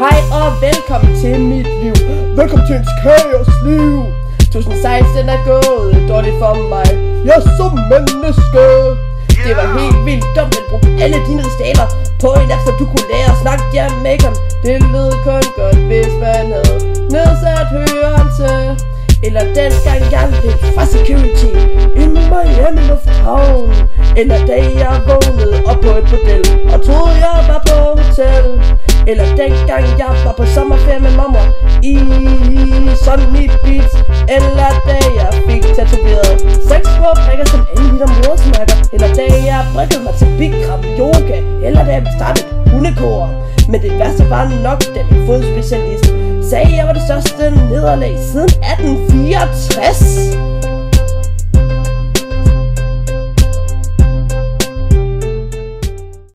Hej og velkommen til mit liv. Velkommen til ens kaosliv. 2016 er gået dårligt for mig. Jeg som menneske. Det var helt vildt dumt at bruge alle dine ristaler på en app, så du kunne lære at snakke Jamaican. Det lød kun godt, hvis man havde nedsat hørelse. Eller dengang jeg løb fra security i Miami Lufthavn. Eller da jeg vågnede op på et bordel og troede jeg var på hotel. Eller dengang jeg var på sommerferie med mamma i Sunny Beach. Eller da jeg fik tatoveret 6 små prikker som 1 liter morsmærker. Eller da jeg brækkede mig til Bikram yoga. Eller da jeg startede hundekår. Men det værste var nok, da min fodspecialist sagde, jeg var det største nederlag siden 1864.